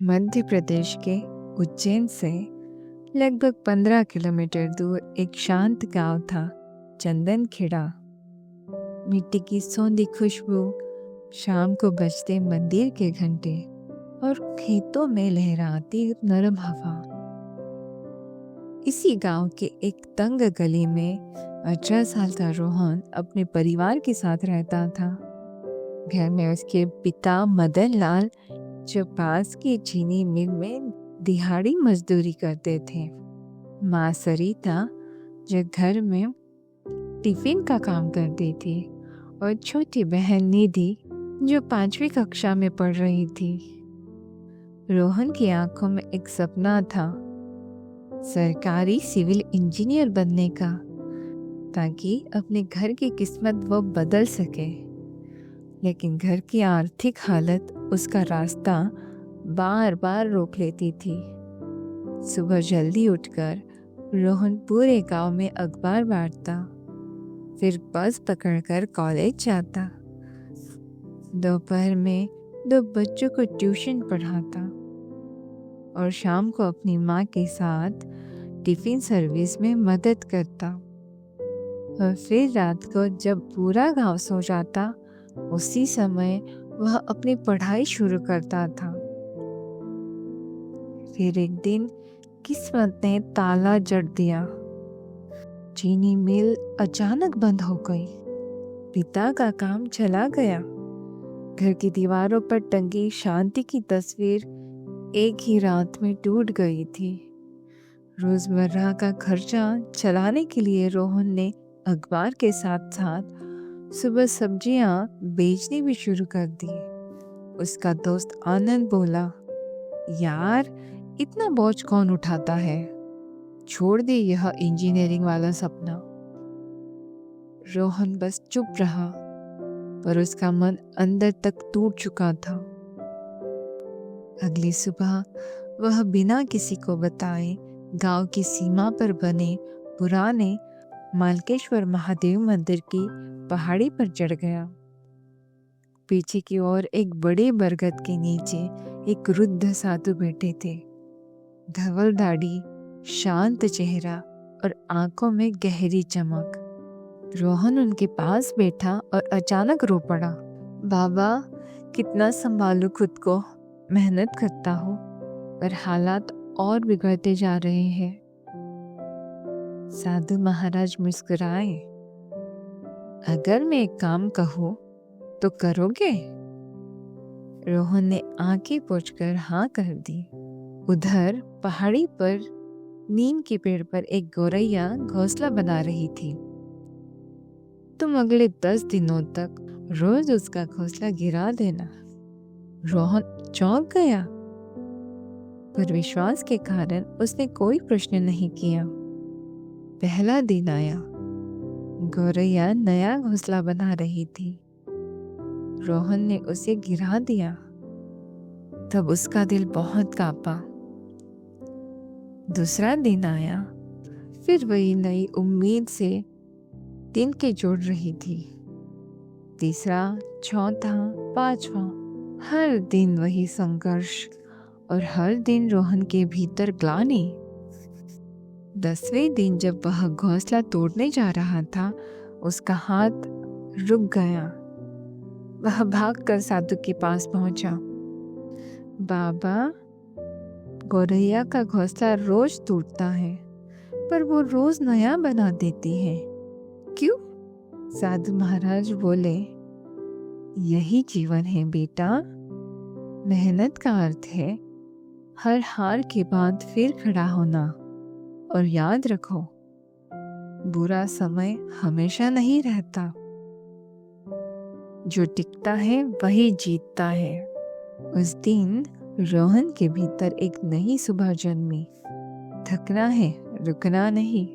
मध्य प्रदेश के उज्जैन से लगभग 15 किलोमीटर दूर एक शांत गांव था, चंदन खेड़ा। मिट्टी की सौंधी खुशबू, शाम को बजते मंदिर के घंटे और खेतों में लहराती नरम हवा। इसी गांव के एक तंग गली में 18 साल का रोहन अपने परिवार के साथ रहता था। घर में उसके पिता मदन लाल, जो पास की चीनी मिल में दिहाड़ी मजदूरी करते थे, माँ सरिता, जो घर में टिफिन का काम करती थी, और छोटी बहन निधि, जो 5वीं कक्षा में पढ़ रही थी। रोहन की आंखों में एक सपना था, सरकारी सिविल इंजीनियर बनने का, ताकि अपने घर की किस्मत वो बदल सके। लेकिन घर की आर्थिक हालत उसका रास्ता बार बार रोक लेती थी। सुबह जल्दी उठकर रोहन पूरे गांव में अखबार बांटता, फिर बस पकड़कर कॉलेज जाता। दोपहर में 2 बच्चों को ट्यूशन पढ़ाता और शाम को अपनी माँ के साथ टिफिन सर्विस में मदद करता। और फिर रात को जब पूरा गांव सो जाता, उसी समय वह अपनी पढ़ाई शुरू करता था। फिर एक दिन किस्मत ने ताला जड़ दिया। चीनी मिल अचानक बंद हो गई। पिता का काम चला गया। घर की दीवारों पर टंगी शांति की तस्वीर एक ही रात में टूट गई थी। रोजमर्रा का खर्चा चलाने के लिए रोहन ने अखबार के साथ साथ सुबह सब्जियां बेचनी भी शुरू कर दी। उसका दोस्त आनंद बोला, यार, इतना बोझ कौन उठाता है, छोड़ दे यह इंजीनियरिंग वाला सपना। रोहन बस चुप रहा, पर उसका मन अंदर तक टूट चुका था। अगली सुबह वह बिना किसी को बताए गांव की सीमा पर बने पुराने मालकेश्वर महादेव मंदिर की पहाड़ी पर चढ़ गया। पीछे की ओर एक बड़े बरगद के नीचे एक वृद्ध साधु बैठे थे। धवल दाढ़ी, शांत चेहरा और आंखों में गहरी चमक। रोहन उनके पास बैठा और अचानक रो पड़ा। बाबा, कितना संभालूं खुद को, मेहनत करता हूँ, पर हालात और बिगड़ते जा रहे हैं। साधु महाराज मुस्कुराए। अगर मैं एक काम कहूँ तो करोगे? रोहन ने आंखें पोंछकर हाँ कर दी। उधर पहाड़ी पर नीम के पेड़ पर एक गौरैया घोंसला बना रही थी। तुम अगले 10 दिनों तक रोज उसका घोंसला गिरा देना। रोहन चौंक गया, पर विश्वास के कारण उसने कोई प्रश्न नहीं किया। पहला दिन आया। गौरैया नया घोंसला बना रही थी। रोहन ने उसे गिरा दिया। तब उसका दिल बहुत कांपा। दूसरा दिन आया। फिर वही नई उम्मीद से दिन के जोड़ रही थी। तीसरा, चौथा, 5वां, हर दिन वही संघर्ष और हर दिन रोहन के भीतर ग्लानि। 10वें दिन जब वह घोंसला तोड़ने जा रहा था, उसका हाथ रुक गया। वह भागकर साधु के पास पहुंचा। बाबा, गौरैया का घोंसला रोज टूटता है, पर वो रोज नया बना देती है, क्यों? साधु महाराज बोले, यही जीवन है बेटा। मेहनत का अर्थ है हर हार के बाद फिर खड़ा होना। और याद रखो, बुरा समय हमेशा नहीं रहता। जो टिकता है वही जीतता है। उस दिन रोहन के भीतर एक नई सुबह जन्मी। थकना है, रुकना नहीं।